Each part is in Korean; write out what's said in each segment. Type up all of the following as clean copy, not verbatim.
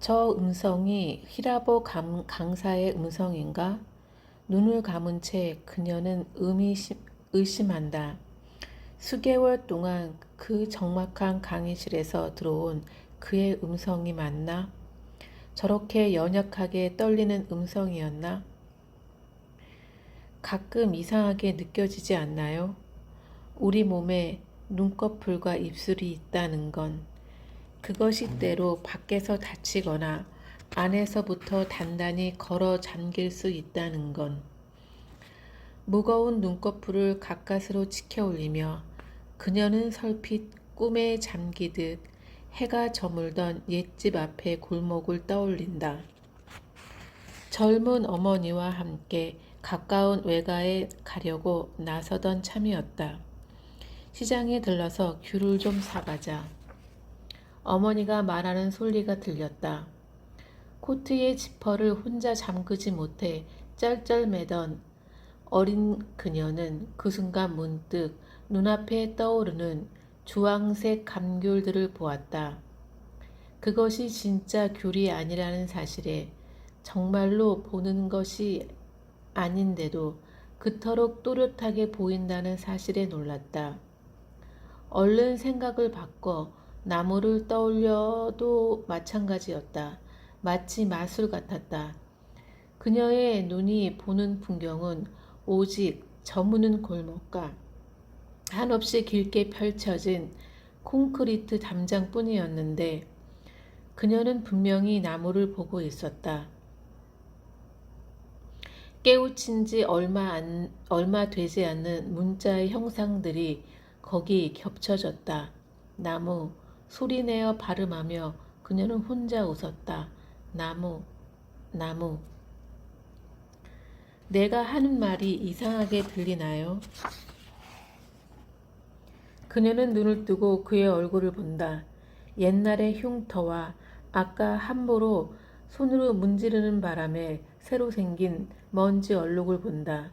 저 음성이 히라보 강사의 음성인가? 눈을 감은 채 그녀는 의심한다. 수개월 동안 그 적막한 강의실에서 들어온 그의 음성이 맞나? 저렇게 연약하게 떨리는 음성이었나? 가끔 이상하게 느껴지지 않나요? 우리 몸에 눈꺼풀과 입술이 있다는 건 그것이 때로 밖에서 다치거나 안에서부터 단단히 걸어 잠길 수 있다는 건 무거운 눈꺼풀을 가까스로 치켜 올리며 그녀는 설핏 꿈에 잠기듯 해가 저물던 옛집 앞의 골목을 떠올린다. 젊은 어머니와 함께 가까운 외가에 가려고 나서던 참이었다. 시장에 들러서 귤을 좀 사가자. 어머니가 말하는 소리가 들렸다. 코트의 지퍼를 혼자 잠그지 못해 쩔쩔매던 어린 그녀는 그 순간 문득 눈앞에 떠오르는 주황색 감귤들을 보았다. 그것이 진짜 귤이 아니라는 사실에 정말로 보는 것이 아닌데도 그토록 또렷하게 보인다는 사실에 놀랐다. 얼른 생각을 바꿔 나무를 떠올려도 마찬가지였다. 마치 마술 같았다. 그녀의 눈이 보는 풍경은 오직 저무는 골목과 한없이 길게 펼쳐진 콘크리트 담장뿐이었는데 그녀는 분명히 나무를 보고 있었다. 깨우친 지 얼마 되지 않는 문자의 형상들이 거기 겹쳐졌다. 나무, 소리내어 발음하며 그녀는 혼자 웃었다. 나무, 나무. 내가 하는 말이 이상하게 들리나요? 그녀는 눈을 뜨고 그의 얼굴을 본다. 옛날의 흉터와 아까 함부로 손으로 문지르는 바람에 새로 생긴 먼지 얼룩을 본다.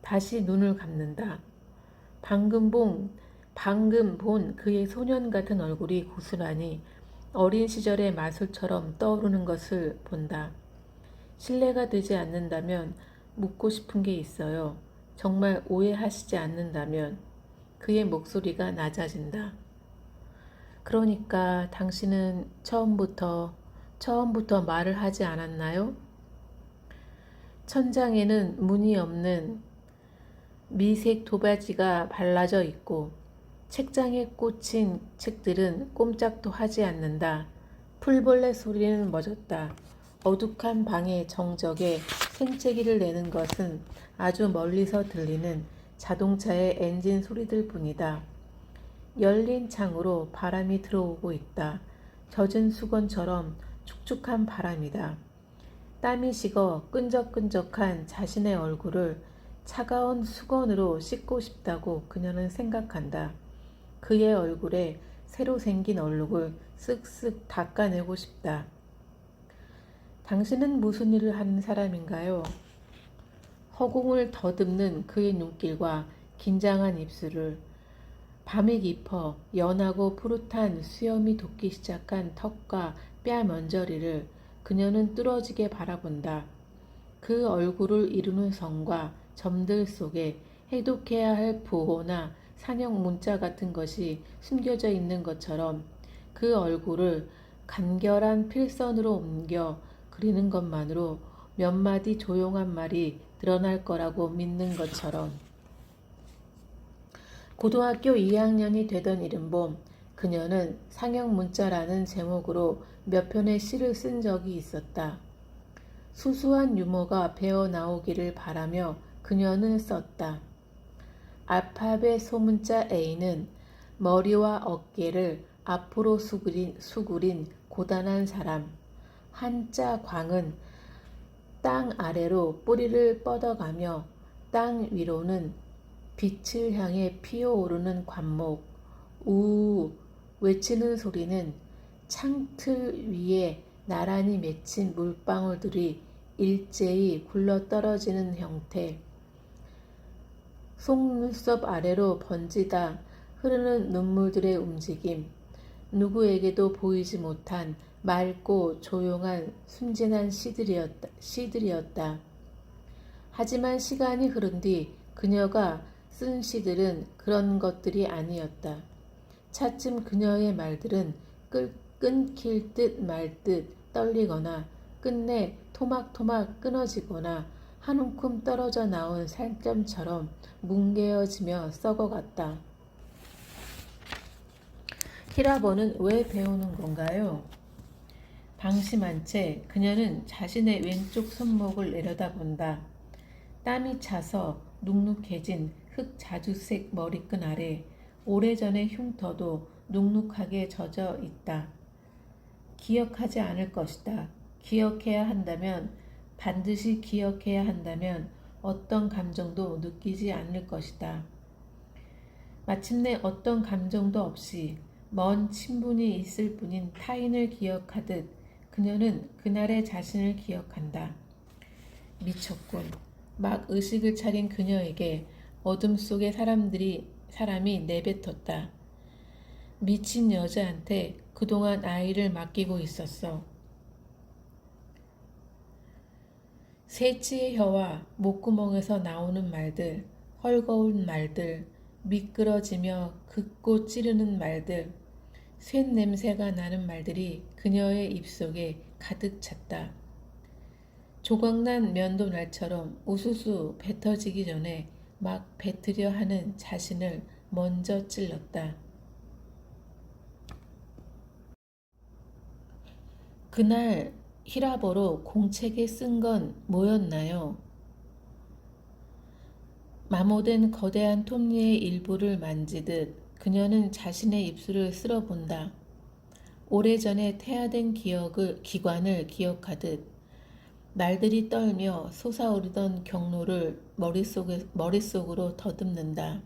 다시 눈을 감는다. 방금 본 그의 소년 같은 얼굴이 고스란히 어린 시절의 마술처럼 떠오르는 것을 본다. 실례가 되지 않는다면 묻고 싶은 게 있어요. 정말 오해하시지 않는다면. 그의 목소리가 낮아진다. 그러니까 당신은 처음부터 말을 하지 않았나요? 천장에는 무늬 없는 미색 도화지가 발라져 있고 책장에 꽂힌 책들은 꼼짝도 하지 않는다. 풀벌레 소리는 멎었다. 어둑한 방의 정적에 생채기를 내는 것은 아주 멀리서 들리는 자동차의 엔진 소리들 뿐이다. 열린 창으로 바람이 들어오고 있다. 젖은 수건처럼 축축한 바람이다. 땀이 식어 끈적끈적한 자신의 얼굴을 차가운 수건으로 씻고 싶다고 그녀는 생각한다. 그의 얼굴에 새로 생긴 얼룩을 쓱쓱 닦아내고 싶다. 당신은 무슨 일을 하는 사람인가요? 허공을 더듬는 그의 눈길과 긴장한 입술을 밤이 깊어 연하고 푸릇한 수염이 돋기 시작한 턱과 뺨 언저리를 그녀는 뚫어지게 바라본다. 그 얼굴을 이루는 선과 점들 속에 해독해야 할 부호나 상형 문자 같은 것이 숨겨져 있는 것처럼 그 얼굴을 간결한 필선으로 옮겨 그리는 것만으로 몇 마디 조용한 말이 드러날 거라고 믿는 것처럼. 고등학교 2학년이 되던 이른 봄 그녀는 상형 문자라는 제목으로 몇 편의 시를 쓴 적이 있었다. 수수한 유머가 배어 나오기를 바라며 그녀는 썼다. 알파벳 소문자 A는 머리와 어깨를 앞으로 수구린 고단한 사람. 한자 광은 땅 아래로 뿌리를 뻗어가며 땅 위로는 빛을 향해 피어오르는 관목. 우우 외치는 소리는 창틀 위에 나란히 맺힌 물방울들이 일제히 굴러떨어지는 형태. 속눈썹 아래로 번지다 흐르는 눈물들의 움직임. 누구에게도 보이지 못한 맑고 조용한 순진한 시들이었다. 하지만 시간이 흐른 뒤 그녀가 쓴 시들은 그런 것들이 아니었다. 차츰 그녀의 말들은 끊길 듯 말 듯 떨리거나 끝내 토막토막 끊어지거나 한 움큼 떨어져 나온 살점처럼 뭉개어지며 썩어갔다. 히라버는 왜 배우는 건가요? 방심한 채 그녀는 자신의 왼쪽 손목을 내려다본다. 땀이 차서 눅눅해진 흑자주색 머리끈 아래 오래전의 흉터도 눅눅하게 젖어 있다. 기억하지 않을 것이다. 기억해야 한다면, 반드시 기억해야 한다면 어떤 감정도 느끼지 않을 것이다. 마침내 어떤 감정도 없이 먼 친분이 있을 뿐인 타인을 기억하듯 그녀는 그날의 자신을 기억한다. 미쳤군. 막 의식을 차린 그녀에게 어둠 속의 사람이 내뱉었다. 미친 여자한테 그동안 아이를 맡기고 있었어. 새치의 혀와 목구멍에서 나오는 말들, 헐거운 말들, 미끄러지며 긋고 찌르는 말들, 쇳 냄새가 나는 말들이 그녀의 입속에 가득 찼다. 조각난 면도날처럼 우수수 뱉어지기 전에 막 뱉으려 하는 자신을 먼저 찔렀다. 그날 히라버로 공책에 쓴 건 뭐였나요? 마모된 거대한 톱니의 일부를 만지듯 그녀는 자신의 입술을 쓸어본다. 오래전에 태아된 기관을 기억하듯 말들이 떨며 솟아오르던 경로를 머릿속으로 더듬는다.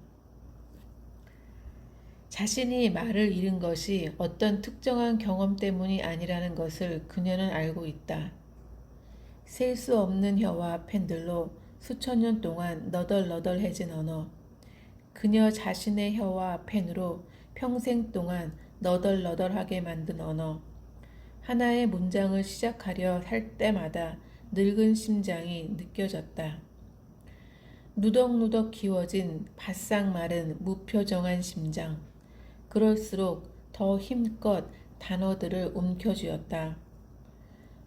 자신이 말을 잃은 것이 어떤 특정한 경험 때문이 아니라는 것을 그녀는 알고 있다. 셀 수 없는 혀와 펜들로 수천 년 동안 너덜너덜해진 언어. 그녀 자신의 혀와 펜으로 평생 동안 너덜너덜하게 만든 언어. 하나의 문장을 시작하려 할 때마다 늙은 심장이 느껴졌다. 누덕누덕 기워진 바싹 마른 무표정한 심장. 그럴수록 더 힘껏 단어들을 움켜쥐었다.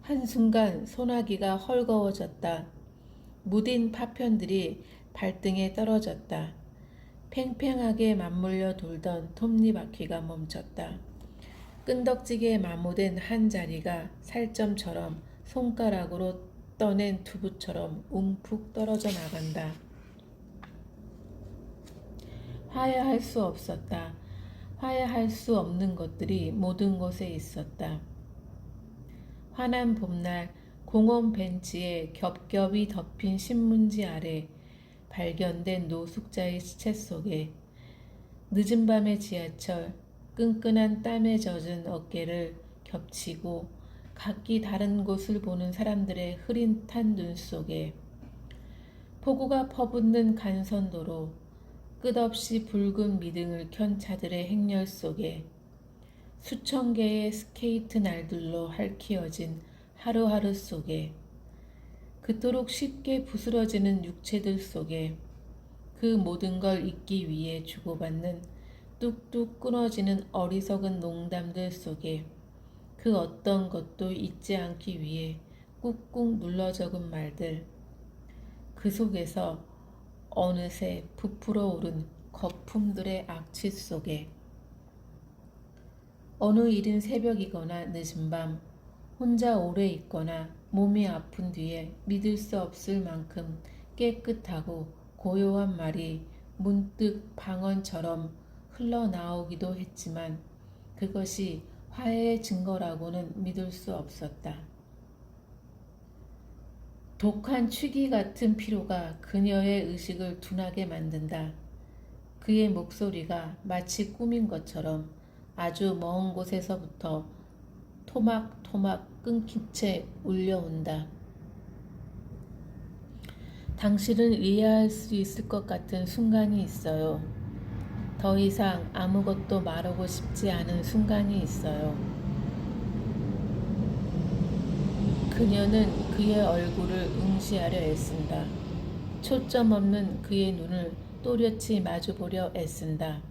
한순간 소나기가 헐거워졌다. 무딘 파편들이 발등에 떨어졌다. 팽팽하게 맞물려 돌던 톱니바퀴가 멈췄다. 끈덕지게 마모된 한 자리가 살점처럼 손가락으로 떠낸 두부처럼 움푹 떨어져 나간다. 화해할 수 없었다. 화해할 수 없는 것들이 모든 곳에 있었다. 환한 봄날 공원 벤치에 겹겹이 덮인 신문지 아래 발견된 노숙자의 시체 속에 늦은 밤의 지하철 끈끈한 땀에 젖은 어깨를 겹치고 각기 다른 곳을 보는 사람들의 흐릿한 눈 속에 폭우가 퍼붓는 간선도로 끝없이 붉은 미등을 켠 차들의 행렬 속에 수천 개의 스케이트 날들로 핥히어진 하루하루 속에 그토록 쉽게 부스러지는 육체들 속에 그 모든 걸 잊기 위해 주고받는 뚝뚝 끊어지는 어리석은 농담들 속에 그 어떤 것도 잊지 않기 위해 꾹꾹 눌러 적은 말들, 그 속에서 어느새 부풀어 오른 거품들의 악취 속에 어느 이른 새벽이거나 늦은 밤 혼자 오래 있거나 몸이 아픈 뒤에 믿을 수 없을 만큼 깨끗하고 고요한 말이 문득 방언처럼 흘러나오기도 했지만 그것이 화해의 증거라고는 믿을 수 없었다. 독한 취기 같은 피로가 그녀의 의식을 둔하게 만든다. 그의 목소리가 마치 꿈인 것처럼 아주 먼 곳에서부터 토막토막 끊긴 채 울려온다. 당신을 이해할 수 있을 것 같은 순간이 있어요. 더 이상 아무것도 말하고 싶지 않은 순간이 있어요. 그녀는 그의 얼굴을 응시하려 애쓴다. 초점 없는 그의 눈을 또렷이 마주보려 애쓴다.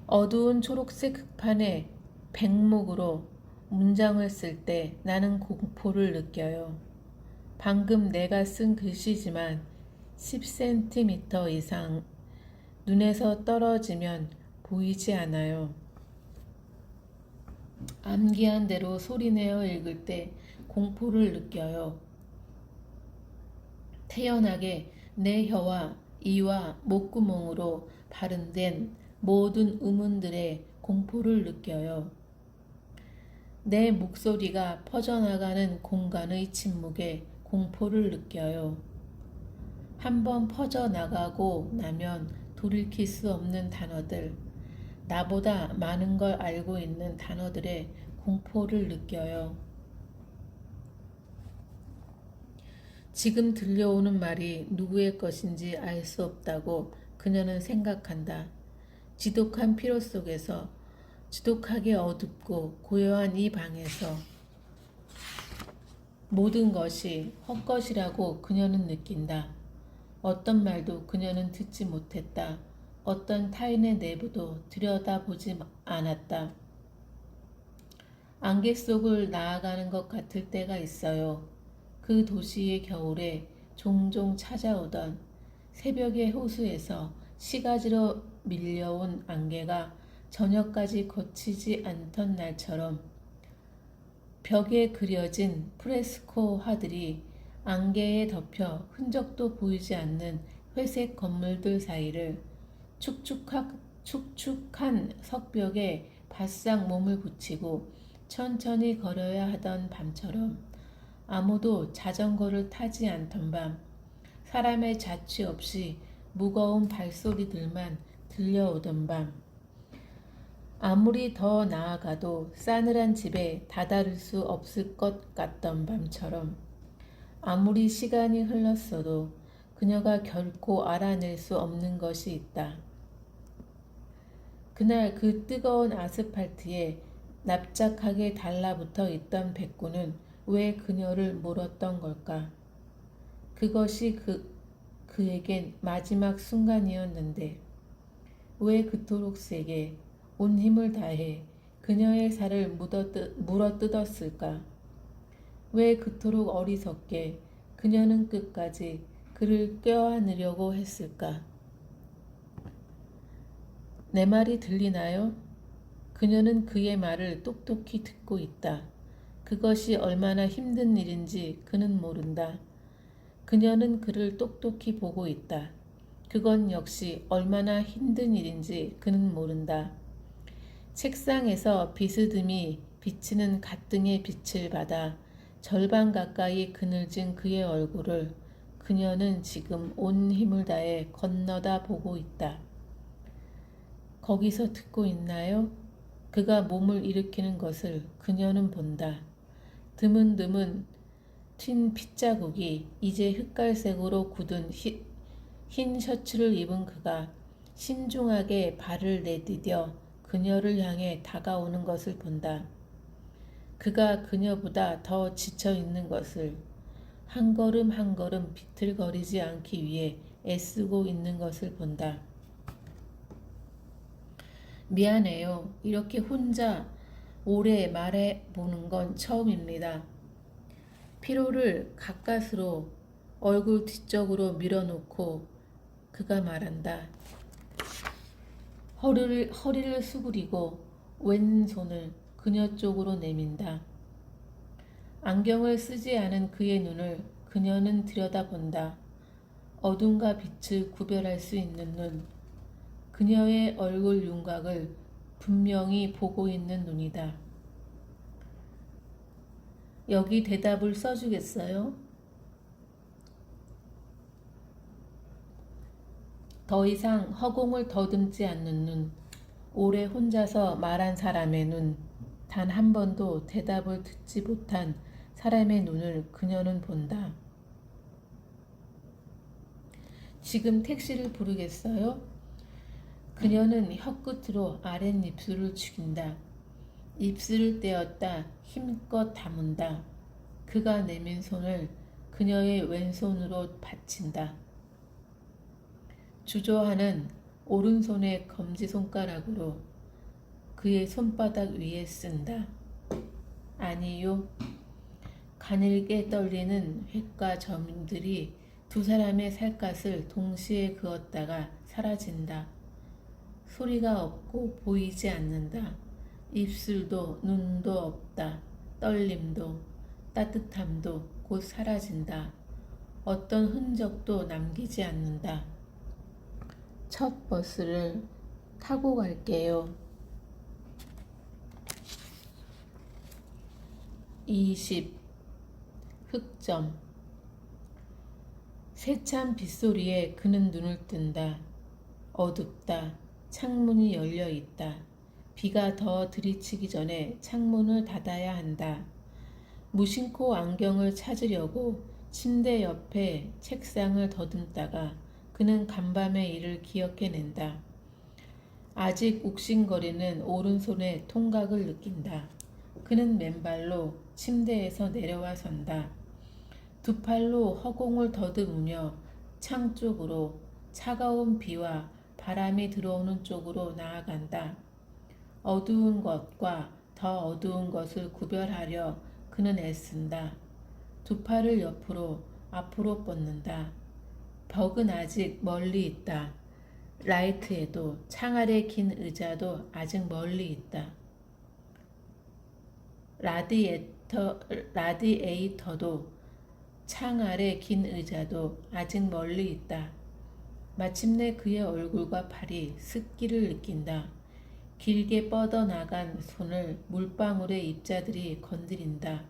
어두운 초록색 흑판에 백목으로 문장을 쓸 때 나는 공포를 느껴요. 방금 내가 쓴 글씨지만 10cm 이상 눈에서 떨어지면 보이지 않아요. 암기한 대로 소리내어 읽을 때 공포를 느껴요. 태연하게 내 혀와 이와 목구멍으로 발음된 모든 음운들의 공포를 느껴요. 내 목소리가 퍼져나가는 공간의 침묵에 공포를 느껴요. 한번 퍼져나가고 나면 돌이킬 수 없는 단어들, 나보다 많은 걸 알고 있는 단어들의 공포를 느껴요. 지금 들려오는 말이 누구의 것인지 알 수 없다고 그녀는 생각한다. 지독한 피로 속에서, 지독하게 어둡고 고요한 이 방에서 모든 것이 헛것이라고 그녀는 느낀다. 어떤 말도 그녀는 듣지 못했다. 어떤 타인의 내부도 들여다보지 않았다. 안개 속을 나아가는 것 같을 때가 있어요. 그 도시의 겨울에 종종 찾아오던 새벽의 호수에서 시가지로 밀려온 안개가 저녁까지 거치지 않던 날처럼 벽에 그려진 프레스코 화들이 안개에 덮여 흔적도 보이지 않는 회색 건물들 사이를 축축한 석벽에 바싹 몸을 붙이고 천천히 걸어야 하던 밤처럼 아무도 자전거를 타지 않던 밤, 사람의 자취 없이 무거운 발소리들만 들려오던 밤, 아무리 더 나아가도 싸늘한 집에 다다를 수 없을 것 같던 밤처럼 아무리 시간이 흘렀어도 그녀가 결코 알아낼 수 없는 것이 있다. 그날 그 뜨거운 아스팔트에 납작하게 달라붙어 있던 백구는 왜 그녀를 물었던 걸까? 그것이 그에겐 마지막 순간이었는데 왜 그토록 세게 온 힘을 다해 그녀의 살을 물어뜯었을까? 왜 그토록 어리석게 그녀는 끝까지 그를 껴안으려고 했을까? 내 말이 들리나요? 그녀는 그의 말을 똑똑히 듣고 있다. 그것이 얼마나 힘든 일인지 그는 모른다. 그녀는 그를 똑똑히 보고 있다. 그건 역시 얼마나 힘든 일인지 그는 모른다. 책상에서 비스듬히 비치는 갓등의 빛을 받아 절반 가까이 그늘진 그의 얼굴을 그녀는 지금 온 힘을 다해 건너다 보고 있다. 거기서 듣고 있나요? 그가 몸을 일으키는 것을 그녀는 본다. 드문드문 튄 핏자국이 이제 흑갈색으로 굳은 흰 셔츠를 입은 그가 신중하게 발을 내디뎌 그녀를 향해 다가오는 것을 본다. 그가 그녀보다 더 지쳐 있는 것을, 한 걸음 한 걸음 비틀거리지 않기 위해 애쓰고 있는 것을 본다. 미안해요. 이렇게 혼자 오래 말해보는 건 처음입니다. 피로를 가까스로 얼굴 뒤쪽으로 밀어놓고 그가 말한다. 허리를 수그리고 왼손을 그녀 쪽으로 내민다. 안경을 쓰지 않은 그의 눈을 그녀는 들여다본다. 어둠과 빛을 구별할 수 있는 눈. 그녀의 얼굴 윤곽을 분명히 보고 있는 눈이다. 여기 대답을 써주겠어요? 더 이상 허공을 더듬지 않는 눈, 오래 혼자서 말한 사람의 눈, 단 한 번도 대답을 듣지 못한 사람의 눈을 그녀는 본다. 지금 택시를 부르겠어요? 그녀는 혀끝으로 아랫입술을 죽인다. 입술을 떼었다 힘껏 다문다. 그가 내민 손을 그녀의 왼손으로 받친다. 주저하는 오른손의 검지손가락으로 그의 손바닥 위에 쓴다. 아니요. 가늘게 떨리는 획과 점들이 두 사람의 살갗을 동시에 그었다가 사라진다. 소리가 없고 보이지 않는다. 입술도 눈도 없다. 떨림도 따뜻함도 곧 사라진다. 어떤 흔적도 남기지 않는다. 첫 버스를 타고 갈게요. 20. 흑점. 세찬 빗소리에 그는 눈을 뜬다. 어둡다. 창문이 열려 있다. 비가 더 들이치기 전에 창문을 닫아야 한다. 무심코 안경을 찾으려고 침대 옆에 책상을 더듬다가 그는 간밤의 일을 기억해낸다. 아직 욱신거리는 오른손의 통각을 느낀다. 그는 맨발로 침대에서 내려와 선다. 두 팔로 허공을 더듬으며 창 쪽으로 차가운 비와 바람이 들어오는 쪽으로 나아간다. 어두운 것과 더 어두운 것을 구별하려 그는 애쓴다. 두 팔을 옆으로 앞으로 뻗는다. 벽은 아직 멀리 있다. 라이트에도 창 아래 긴 의자도 아직 멀리 있다. 라디에이터도 창 아래 긴 의자도 아직 멀리 있다. 마침내 그의 얼굴과 팔이 습기를 느낀다. 길게 뻗어나간 손을 물방울의 입자들이 건드린다.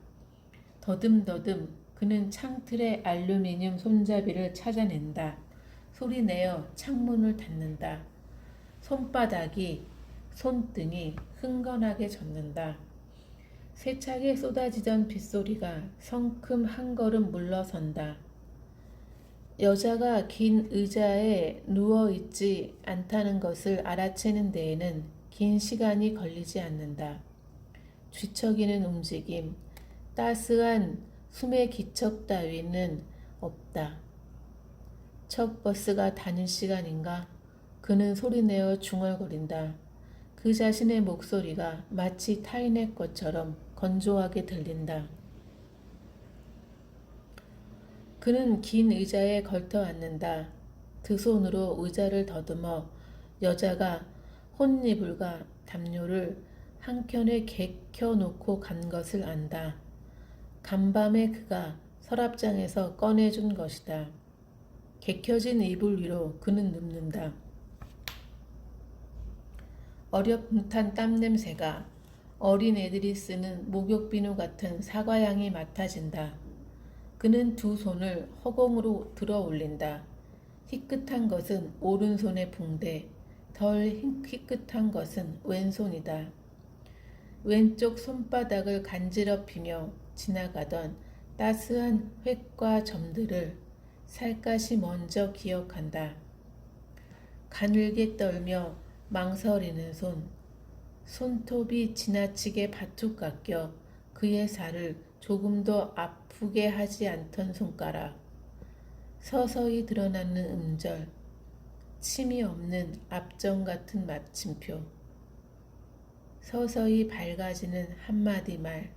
더듬더듬 그는 창틀의 알루미늄 손잡이를 찾아낸다. 소리내어 창문을 닫는다. 손바닥이 손등이 흥건하게 젖는다. 세차게 쏟아지던 빗소리가 성큼 한 걸음 물러선다. 여자가 긴 의자에 누워있지 않다는 것을 알아채는 데에는 긴 시간이 걸리지 않는다. 뒤척이는 움직임, 따스한 숨의 기척 따위는 없다. 첫 버스가 다닐 시간인가? 그는 소리내어 중얼거린다. 그 자신의 목소리가 마치 타인의 것처럼 건조하게 들린다. 그는 긴 의자에 걸터 앉는다. 두 손으로 의자를 더듬어 여자가 혼이불과 담요를 한켠에 개켜놓고 간 것을 안다. 간밤에 그가 서랍장에서 꺼내준 것이다. 개켜진 이불 위로 그는 눕는다. 어렵듯한 땀냄새가 어린 애들이 쓰는 목욕비누 같은 사과향이 맡아진다. 그는 두 손을 허공으로 들어 올린다. 희끗한 것은 오른손의 붕대, 덜 희끗한 것은 왼손이다. 왼쪽 손바닥을 간지럽히며 지나가던 따스한 획과 점들을 살갗이 먼저 기억한다. 가늘게 떨며 망설이는 손, 손톱이 지나치게 바툭 깎여 그의 살을 조금 더 아프게 하지 않던 손가락, 서서히 드러나는 음절, 침이 없는 압정 같은 마침표, 서서히 밝아지는 한마디 말.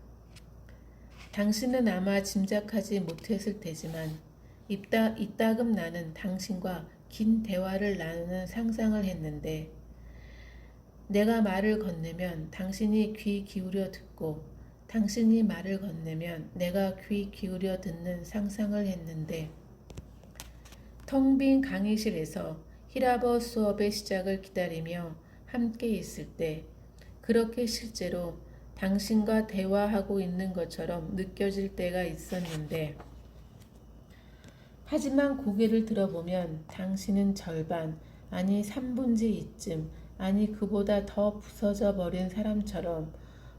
당신은 아마 짐작하지 못했을 테지만 이따금 나는 당신과 긴 대화를 나누는 상상을 했는데 내가 말을 건네면 당신이 귀 기울여 듣고 당신이 말을 건네면 내가 귀 기울여 듣는 상상을 했는데 텅 빈 강의실에서 히라버 수업의 시작을 기다리며 함께 있을 때 그렇게 실제로 당신과 대화하고 있는 것처럼 느껴질 때가 있었는데 하지만 고개를 들어보면 당신은 절반, 아니 3분의 2쯤, 아니 그보다 더 부서져 버린 사람처럼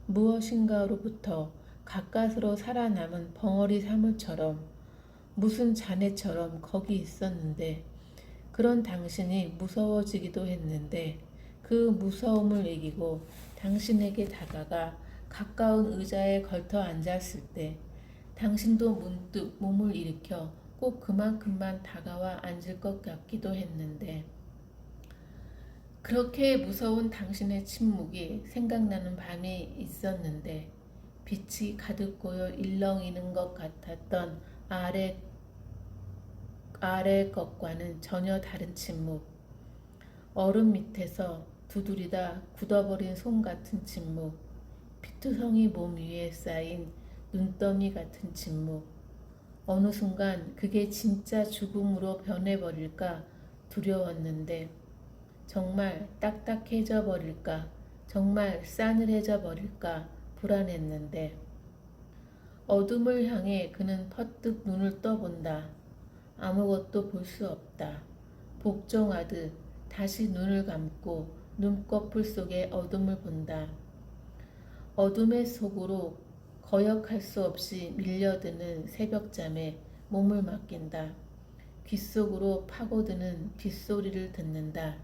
무엇인가로부터 가까스로 살아남은 벙어리 사물처럼 무슨 자네처럼 거기 있었는데 그런 당신이 무서워지기도 했는데 그 무서움을 이기고 당신에게 다가가 가까운 의자에 걸터 앉았을 때 당신도 문득 몸을 일으켜 꼭 그만큼만 다가와 앉을 것 같기도 했는데 그렇게 무서운 당신의 침묵이 생각나는 밤이 있었는데 빛이 가득 고여 일렁이는 것 같았던 아래 것과는 전혀 다른 침묵. 얼음 밑에서 두드리다 굳어버린 솜 같은 침묵. 피투성이 몸 위에 쌓인 눈더미 같은 침묵. 어느 순간 그게 진짜 죽음으로 변해버릴까 두려웠는데 정말 딱딱해져 버릴까, 정말 싸늘해져 버릴까 불안했는데 어둠을 향해 그는 퍼뜩 눈을 떠본다. 아무것도 볼 수 없다. 복종하듯 다시 눈을 감고 눈꺼풀 속의 어둠을 본다. 어둠의 속으로 거역할 수 없이 밀려드는 새벽잠에 몸을 맡긴다. 귓속으로 파고드는 빗소리를 듣는다.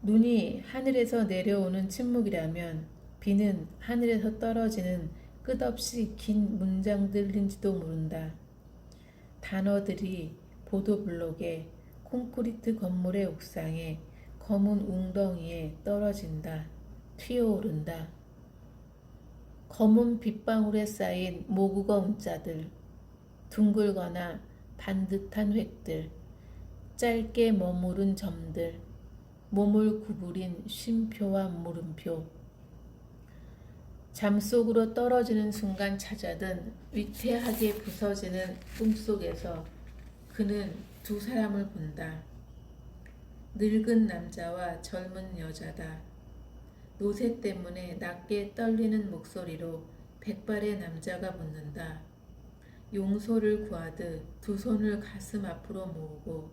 눈이 하늘에서 내려오는 침묵이라면 비는 하늘에서 떨어지는 끝없이 긴 문장들인지도 모른다. 단어들이 보도블록에 콘크리트 건물의 옥상에 검은 웅덩이에 떨어진다. 튀어오른다. 검은 빗방울에 쌓인 모국어 문자들, 둥글거나 반듯한 획들, 짧게 머무른 점들, 몸을 구부린 쉼표와 물음표. 잠속으로 떨어지는 순간 찾아든 위태하게 부서지는 꿈속에서 그는 두 사람을 본다. 늙은 남자와 젊은 여자다. 노새 때문에 낮게 떨리는 목소리로 백발의 남자가 묻는다. 용서를 구하듯 두 손을 가슴 앞으로 모으고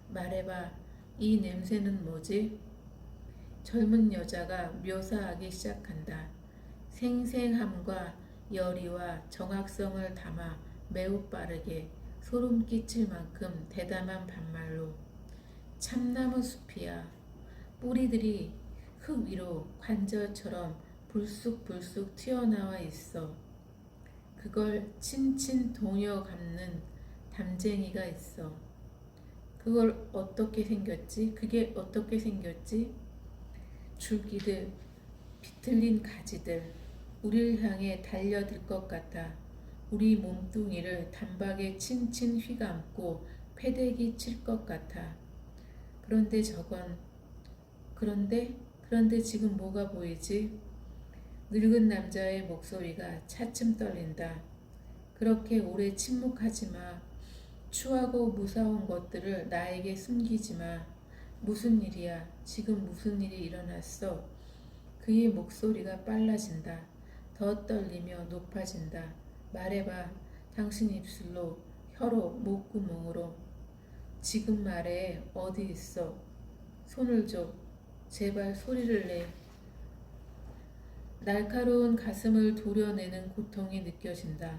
말해봐, 이 냄새는 뭐지? 젊은 여자가 묘사하기 시작한다. 생생함과 열의와 정확성을 담아 매우 빠르게 소름 끼칠 만큼 대담한 반말로 참나무 숲이야. 뿌리들이 흙 위로 관절처럼 불쑥불쑥 튀어나와 있어. 그걸 친친 동여 감는 담쟁이가 있어. 그걸 어떻게 생겼지? 그게 어떻게 생겼지? 줄기들, 비틀린 가지들, 우리를 향해 달려들 것 같아. 우리 몸뚱이를 단박에 친친 휘감고 패대기 칠 것 같아. 그런데 그런데 지금 뭐가 보이지? 늙은 남자의 목소리가 차츰 떨린다. 그렇게 오래 침묵하지 마. 추하고 무서운 것들을 나에게 숨기지 마. 무슨 일이야? 지금 무슨 일이 일어났어? 그의 목소리가 빨라진다. 더 떨리며 높아진다. 말해봐. 당신 입술로, 혀로, 목구멍으로. 지금 말해. 어디 있어? 손을 줘. 제발 소리를 내. 날카로운 가슴을 도려내는 고통이 느껴진다.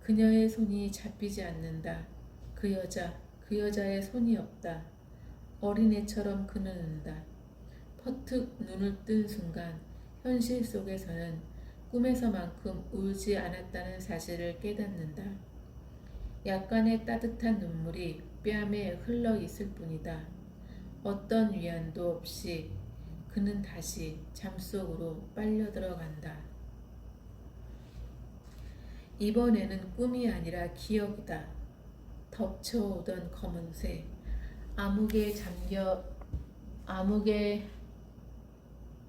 그녀의 손이 잡히지 않는다. 그 여자의 손이 없다. 어린애처럼 그는 운다. 퍼뜩 눈을 뜬 순간 현실 속에서는 꿈에서만큼 울지 않았다는 사실을 깨닫는다. 약간의 따뜻한 눈물이 뺨에 흘러 있을 뿐이다. 어떤 위안도 없이 그는 다시 잠속으로 빨려 들어간다. 이번에는 꿈이 아니라 기억이다. 덮쳐오던 검은새,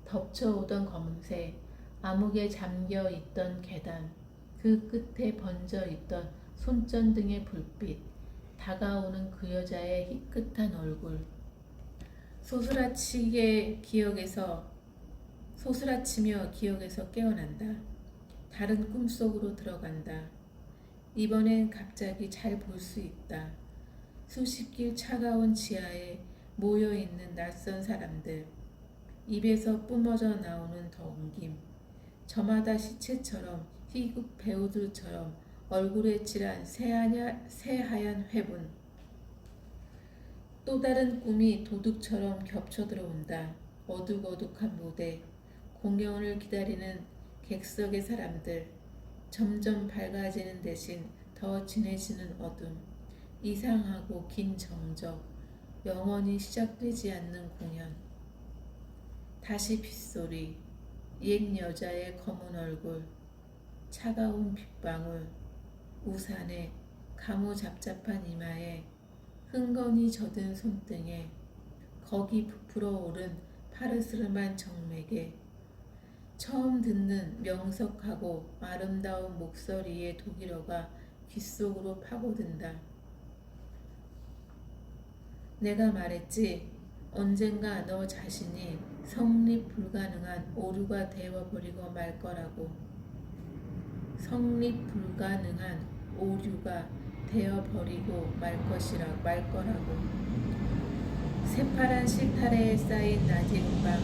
덮쳐오던 검은새, 암흑에 잠겨 있던 계단, 그 끝에 번져 있던 손전등의 불빛, 다가오는 그 여자의 희끗한 얼굴. 소스라치며 기억에서 깨어난다. 다른 꿈속으로 들어간다. 이번엔 갑자기 잘 볼 수 있다. 수십 길 차가운 지하에 모여있는 낯선 사람들. 입에서 뿜어져 나오는 더움김. 저마다 시체처럼 희극 배우들처럼 얼굴에 칠한 새하얀 회분. 또 다른 꿈이 도둑처럼 겹쳐 들어온다. 어둑어둑한 무대. 공연을 기다리는 객석의 사람들, 점점 밝아지는 대신 더 진해지는 어둠, 이상하고 긴 정적, 영원히 시작되지 않는 공연. 다시 빗소리, 옛 여자의 검은 얼굴, 차가운 빗방울, 우산에 가무잡잡한 이마에 흥건히 젖은 손등에 거기 부풀어 오른 파르스름한 정맥에 처음 듣는 명석하고 아름다운 목소리의 독일어가 귓속으로 파고든다. 내가 말했지. 언젠가 너 자신이 성립 불가능한 오류가 되어버리고 말 거라고. 성립 불가능한 오류가 되어버리고 말 거라고. 새파란 실타래에 쌓인 낮은 밤,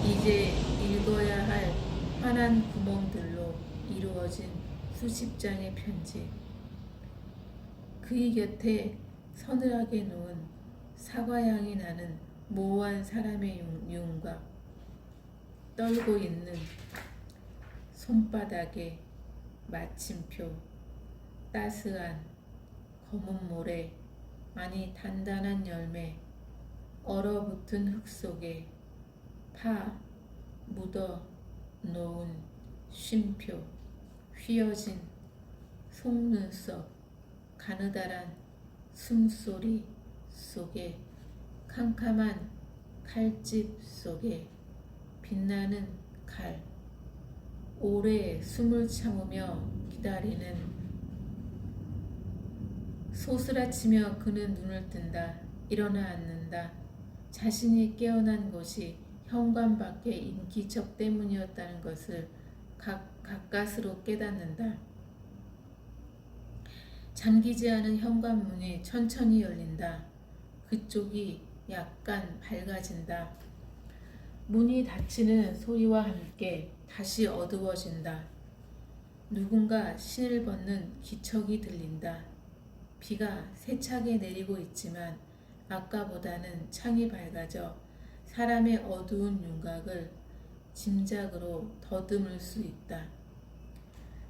이제 읽어야 할 환한 구멍들로 이루어진 수십 장의 편지. 그의 곁에 서늘하게 놓은 사과향이 나는 모호한 사람의 윤곽, 떨고 있는 손바닥에 마침표, 따스한 검은 모래, 아니 단단한 열매, 얼어붙은 흙 속에 묻어 놓은 쉼표, 휘어진 속눈썹, 가느다란 숨소리 속에 캄캄한 칼집 속에 빛나는 칼, 오래 숨을 참으며 기다리는 소스라치며 그는 눈을 뜬다. 일어나 앉는다. 자신이 깨어난 것이 현관밖의 인기척 때문이었다는 것을 가까스로 깨닫는다. 잠기지 않은 현관문이 천천히 열린다. 그쪽이 약간 밝아진다. 문이 닫히는 소리와 함께 다시 어두워진다. 누군가 신을 벗는 기척이 들린다. 비가 세차게 내리고 있지만 아까보다는 창이 밝아져 사람의 어두운 윤곽을 짐작으로 더듬을 수 있다.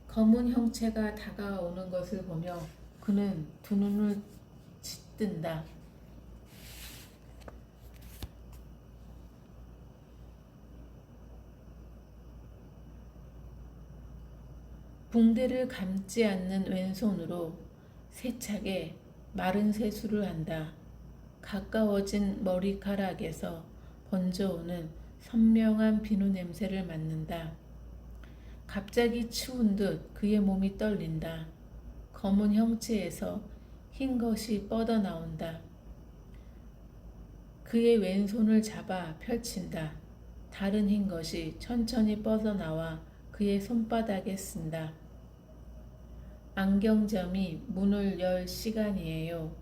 검은 형체가 다가오는 것을 보며 그는 두 눈을 짓뜬다. 붕대를 감지 않는 왼손으로 세차게 마른 세수를 한다. 가까워진 머리카락에서 번져오는 선명한 비누 냄새를 맡는다. 갑자기 추운 듯 그의 몸이 떨린다. 검은 형체에서 흰 것이 뻗어나온다. 그의 왼손을 잡아 펼친다. 다른 흰 것이 천천히 뻗어나와 그의 손바닥에 쓴다. 안경점이 문을 열 시간이에요.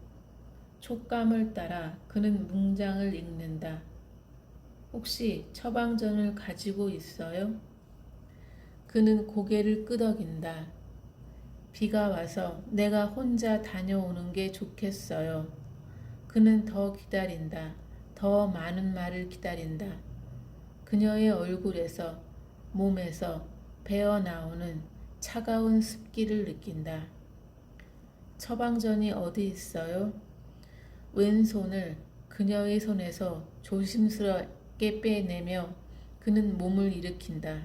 촉감을 따라 그는 문장을 읽는다. 혹시 처방전을 가지고 있어요? 그는 고개를 끄덕인다. 비가 와서 내가 혼자 다녀오는 게 좋겠어요. 그는 더 기다린다. 더 많은 말을 기다린다. 그녀의 얼굴에서, 몸에서 배어나오는 차가운 습기를 느낀다. 처방전이 어디 있어요? 왼손을 그녀의 손에서 조심스럽게 빼내며 그는 몸을 일으킨다.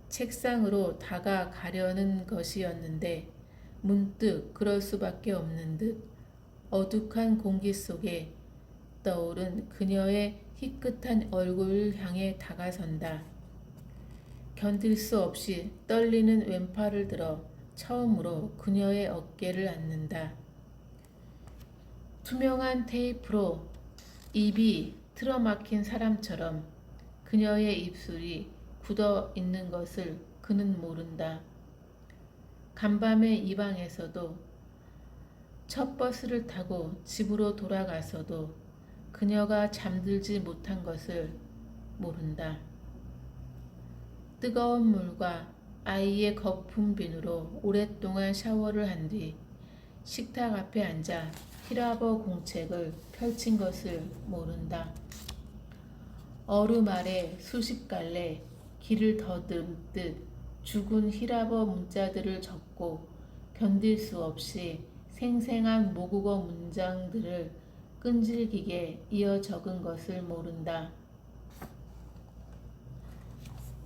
책상으로 다가가려는 것이었는데 문득 그럴 수밖에 없는 듯 어둑한 공기 속에 떠오른 그녀의 희끗한 얼굴을 향해 다가선다. 견딜 수 없이 떨리는 왼팔을 들어 처음으로 그녀의 어깨를 안는다. 투명한 테이프로 입이 틀어막힌 사람처럼 그녀의 입술이 굳어 있는 것을 그는 모른다. 간밤의 이 방에서도 첫 버스를 타고 집으로 돌아가서도 그녀가 잠들지 못한 것을 모른다. 뜨거운 물과 아이의 거품 비누로 오랫동안 샤워를 한 뒤 식탁 앞에 앉아 히라버 공책을 펼친 것을 모른다. 얼음 아래 수십 갈래 길을 더듬듯 죽은 히라버 문자들을 적고 견딜 수 없이 생생한 모국어 문장들을 끈질기게 이어 적은 것을 모른다.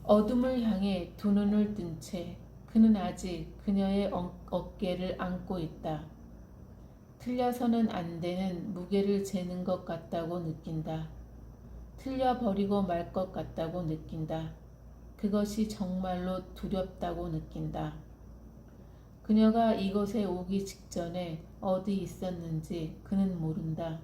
어둠을 향해 두 눈을 뜬 채 그는 아직 그녀의 어깨를 안고 있다. 틀려서는 안 되는 무게를 재는 것 같다고 느낀다. 틀려버리고 말 것 같다고 느낀다. 그것이 정말로 두렵다고 느낀다. 그녀가 이곳에 오기 직전에 어디 있었는지 그는 모른다.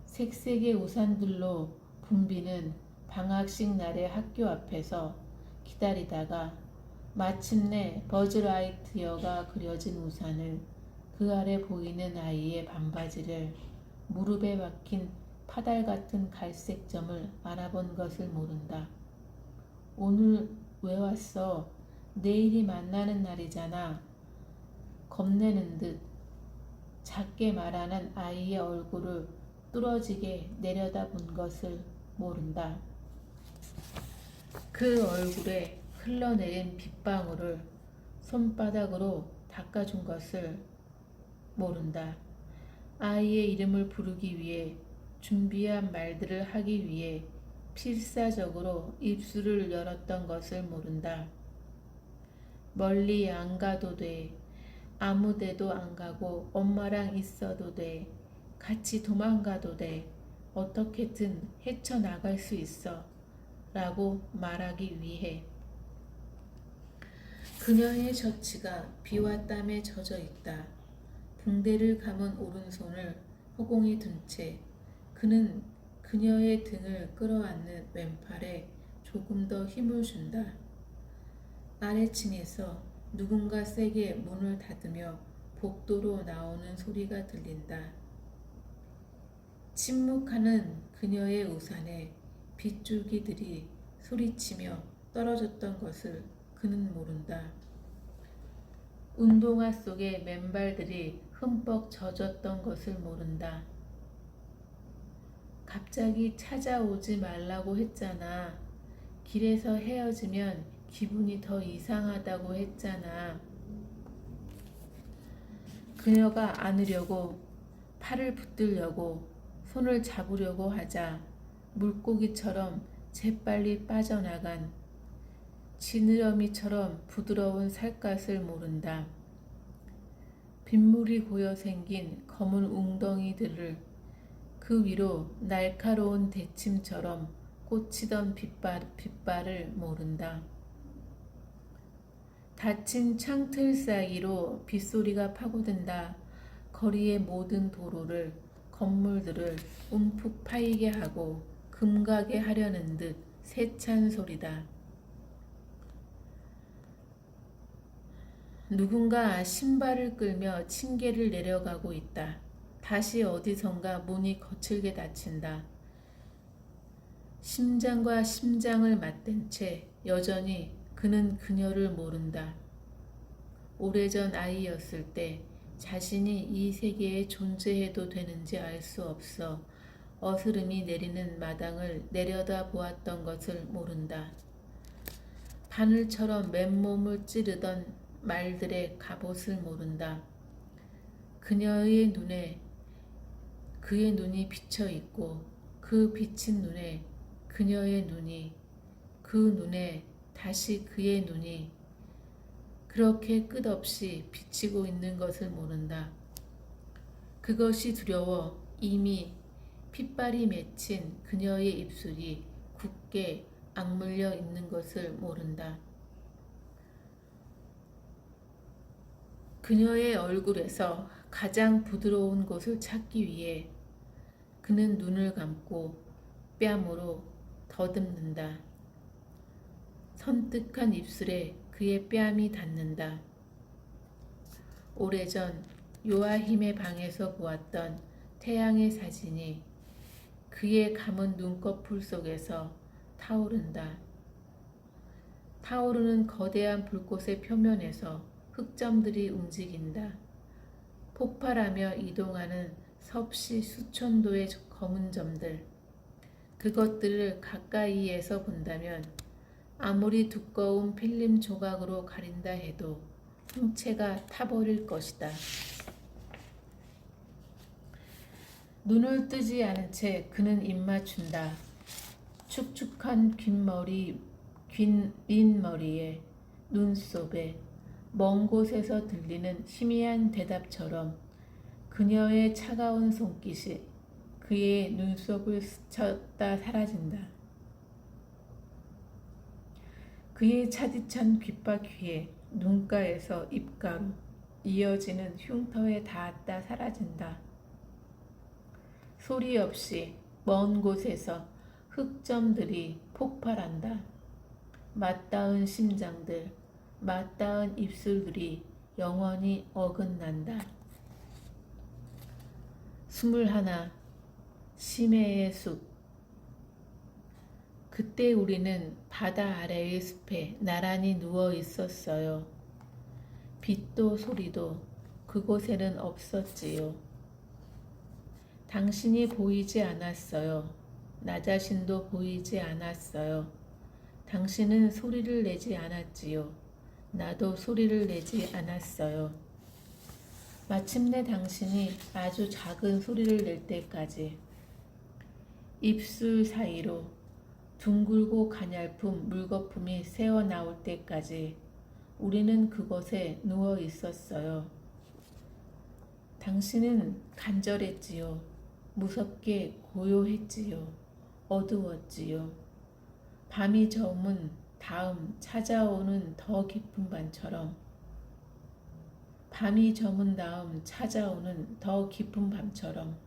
색색의 우산들로 붐비는 방학식 날의 학교 앞에서 기다리다가 마침내 버즈라이트여가 그려진 우산을, 그 아래 보이는 아이의 반바지를, 무릎에 박힌 파달 같은 갈색 점을 알아본 것을 모른다. 오늘 왜 왔어? 내일이 만나는 날이잖아. 겁내는 듯 작게 말하는 아이의 얼굴을 뚫어지게 내려다본 것을 모른다. 그 얼굴에 흘러내린 빗방울을 손바닥으로 닦아준 것을 모른다. 아이의 이름을 부르기 위해 준비한 말들을 하기 위해 필사적으로 입술을 열었던 것을 모른다. 멀리 안 가도 돼. 아무 데도 안 가고 엄마랑 있어도 돼. 같이 도망가도 돼. 어떻게든 헤쳐나갈 수 있어. 라고 말하기 위해. 그녀의 셔츠가 비와 땀에 젖어 있다. 붕대를 감은 오른손을 허공에 둔 채 그는 그녀의 등을 끌어안는 왼팔에 조금 더 힘을 준다. 아래층에서 누군가 세게 문을 닫으며 복도로 나오는 소리가 들린다. 침묵하는 그녀의 우산에 빗줄기들이 소리치며 떨어졌던 것을 그는 모른다. 운동화 속에 맨발들이 흠뻑 젖었던 것을 모른다. 갑자기 찾아오지 말라고 했잖아. 길에서 헤어지면 기분이 더 이상하다고 했잖아. 그녀가 안으려고 팔을 붙들려고 손을 잡으려고 하자 물고기처럼 재빨리 빠져나간 지느러미처럼 부드러운 살갗을 모른다. 빗물이 고여 생긴 검은 웅덩이들을 그 위로 날카로운 대침처럼 꽂히던 빗발을 모른다. 닫힌 창틀 사이로 빗소리가 파고든다. 거리의 모든 도로를, 건물들을 움푹 파이게 하고 금가게 하려는 듯 세찬 소리다. 누군가 신발을 끌며 층계를 내려가고 있다. 다시 어디선가 문이 거칠게 닫힌다. 심장과 심장을 맞댄 채 여전히 그는 그녀를 모른다. 오래전 아이였을 때 자신이 이 세계에 존재해도 되는지 알 수 없어 어스름이 내리는 마당을 내려다 보았던 것을 모른다. 바늘처럼 맨몸을 찌르던 말들의 갑옷을 모른다. 그녀의 눈에 그의 눈이 비쳐 있고 그 비친 눈에 그녀의 눈이, 그 눈에 다시 그의 눈이 그렇게 끝없이 비치고 있는 것을 모른다. 그것이 두려워 이미 핏발이 맺힌 그녀의 입술이 굳게 악물려 있는 것을 모른다. 그녀의 얼굴에서 가장 부드러운 곳을 찾기 위해 그는 눈을 감고 뺨으로 더듬는다. 선뜩한 입술에 그의 뺨이 닿는다. 오래전 요아힘의 방에서 보았던 태양의 사진이 그의 감은 눈꺼풀 속에서 타오른다. 타오르는 거대한 불꽃의 표면에서 흑점들이 움직인다. 폭발하며 이동하는 섭씨 수천도의 검은 점들. 그것들을 가까이에서 본다면 아무리 두꺼운 필름 조각으로 가린다 해도 홍채가 타버릴 것이다. 눈을 뜨지 않은 채 그는 입맞춘다. 축축한 긴 윗머리에 눈썹에 먼 곳에서 들리는 희미한 대답처럼 그녀의 차가운 손깃이 그의 눈썹을 스쳤다 사라진다. 그의 차디찬 귓바퀴에 눈가에서 입가로 이어지는 흉터에 닿았다 사라진다. 소리 없이 먼 곳에서 흑점들이 폭발한다. 맞닿은 심장들, 맞닿은 입술들이 영원히 어긋난다. 21. 심해의 숲. 그때 우리는 바다 아래의 숲에 나란히 누워 있었어요. 빛도 소리도 그곳에는 없었지요. 당신이 보이지 않았어요. 나 자신도 보이지 않았어요. 당신은 소리를 내지 않았지요. 나도 소리를 내지 않았어요. 마침내 당신이 아주 작은 소리를 낼 때까지 입술 사이로 둥글고 가냘픈 물거품이 새어나올 때까지 우리는 그곳에 누워 있었어요. 당신은 간절했지요. 무섭게 고요했지요. 어두웠지요. 밤이 저문 다음 찾아오는 더 깊은 밤처럼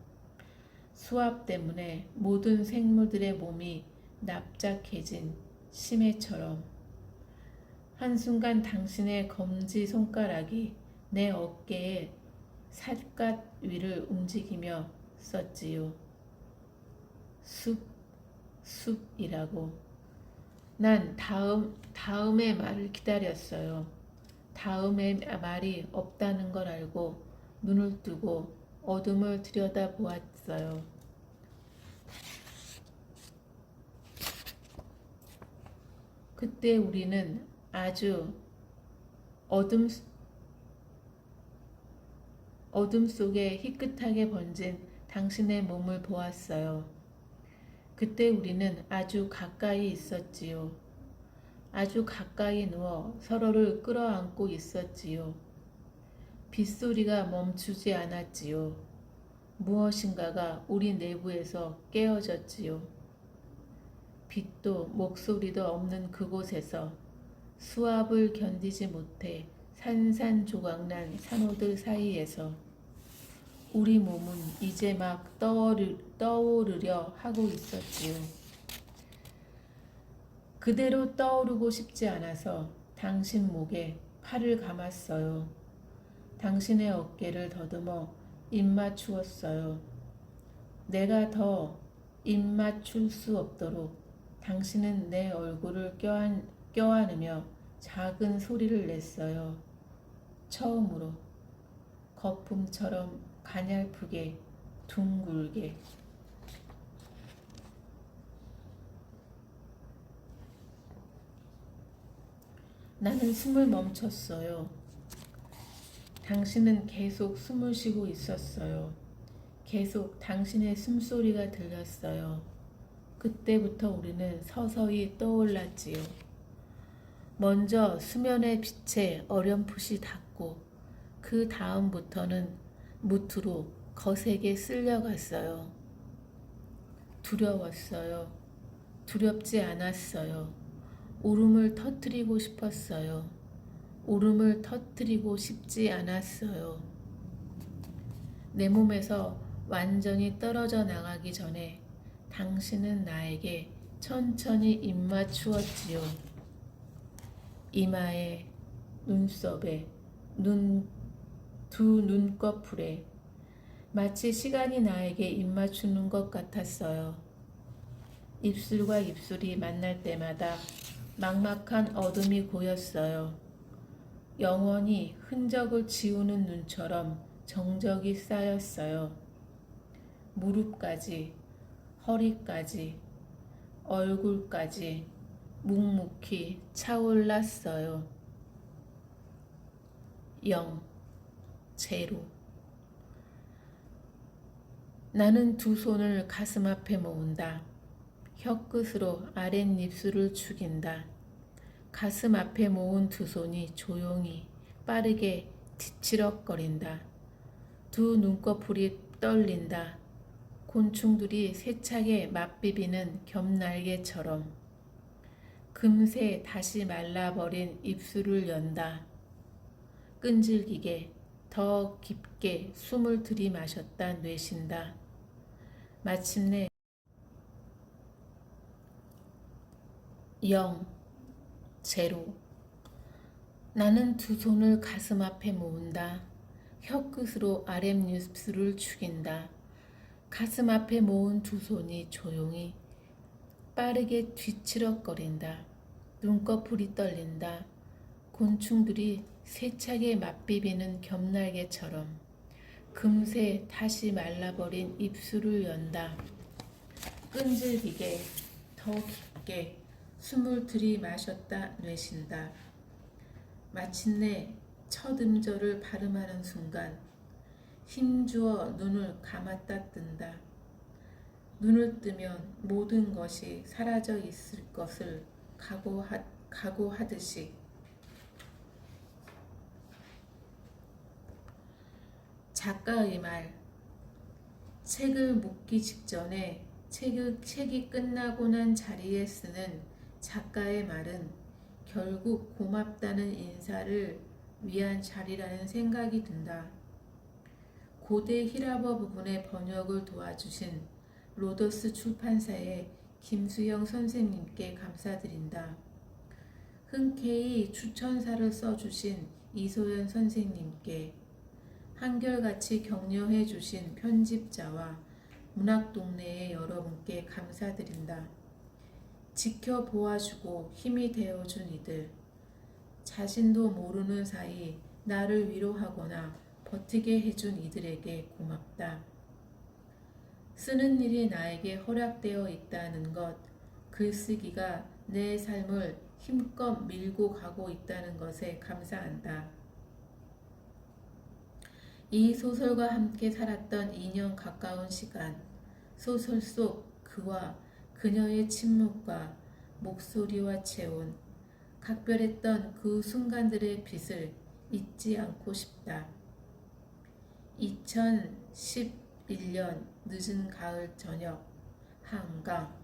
수압 때문에 모든 생물들의 몸이 납작해진 심해처럼 한순간 당신의 검지손가락이 내 어깨의 살갗 위를 움직이며 썼지요. 숲이라고. 난 다음의 말을 기다렸어요. 다음의 말이 없다는 걸 알고 눈을 뜨고 어둠을 들여다보았어요. 그때 우리는 아주 어둠 속에 희끗하게 번진 당신의 몸을 보았어요. 그때 우리는 아주 가까이 있었지요. 아주 가까이 누워 서로를 끌어안고 있었지요. 빗소리가 멈추지 않았지요. 무엇인가가 우리 내부에서 깨어졌지요. 빛도 목소리도 없는 그곳에서 수압을 견디지 못해 산산조각난 산호들 사이에서 우리 몸은 이제 막 떠오르려 하고 있었지요. 그대로 떠오르고 싶지 않아서 당신 목에 팔을 감았어요. 당신의 어깨를 더듬어 입맞추었어요. 내가 더 입맞출 수 없도록 당신은 내 얼굴을 껴안으며 작은 소리를 냈어요. 처음으로 거품처럼 가냘프게 둥글게. 나는 숨을 멈췄어요. 당신은 계속 숨을 쉬고 있었어요. 계속 당신의 숨소리가 들렸어요. 그때부터 우리는 서서히 떠올랐지요. 먼저 수면의 빛에 어렴풋이 닿고 그 다음부터는 무트로 거세게 쓸려갔어요. 두려웠어요. 두렵지 않았어요. 울음을 터뜨리고 싶었어요. 울음을 터뜨리고 싶지 않았어요. 내 몸에서 완전히 떨어져 나가기 전에 당신은 나에게 천천히 입맞추었지요. 이마에, 눈썹에, 두 눈꺼풀에 마치 시간이 나에게 입맞추는 것 같았어요. 입술과 입술이 만날 때마다 막막한 어둠이 고였어요. 영원히 흔적을 지우는 눈처럼 정적이 쌓였어요. 무릎까지, 허리까지, 얼굴까지, 묵묵히 차올랐어요. 0. 제로. 나는 두 손을 가슴 앞에 모은다. 혀끝으로 아랫입술을 죽인다. 가슴 앞에 모은 두 손이 조용히 빠르게 뒤치럭거린다. 두 눈꺼풀이 떨린다. 곤충들이 세차게 맛비비는 겹날개처럼. 금세 다시 말라버린 입술을 연다. 끈질기게 더 깊게 숨을 들이마셨다 뇌신다. 마침내 0. 제로. 나는 두 손을 가슴 앞에 모은다. 혀끝으로 아랫입술을 죽인다. 가슴 앞에 모은 두 손이 조용히 빠르게 뒤치럭거린다. 눈꺼풀이 떨린다. 곤충들이 세차게 맛비비는 겹날개처럼. 금세 다시 말라버린 입술을 연다. 끈질기게 더 깊게 숨을 들이마셨다 뇌신다. 마침내 첫 음절을 발음하는 순간 힘주어 눈을 감았다 뜬다. 눈을 뜨면 모든 것이 사라져 있을 것을 각오하듯이. 작가의 말. 책을 묻기 직전에 책이 끝나고 난 자리에 쓰는 작가의 말은 결국 고맙다는 인사를 위한 자리라는 생각이 든다. 고대 히라버 부분의 번역을 도와주신 로더스 출판사의 김수영 선생님께 감사드린다. 흔쾌히 추천사를 써주신 이소연 선생님께, 한결같이 격려해 주신 편집자와 문학동네의 여러분께 감사드린다. 지켜보아주고 힘이 되어준 이들, 자신도 모르는 사이 나를 위로하거나 버티게 해준 이들에게 고맙다. 쓰는 일이 나에게 허락되어 있다는 것, 글쓰기가 내 삶을 힘껏 밀고 가고 있다는 것에 감사한다. 이 소설과 함께 살았던 2년 가까운 시간, 소설 속 그와 그녀의 침묵과 목소리와 체온, 각별했던 그 순간들의 빛을 잊지 않고 싶다. 2011년 늦은 가을 저녁, 한강.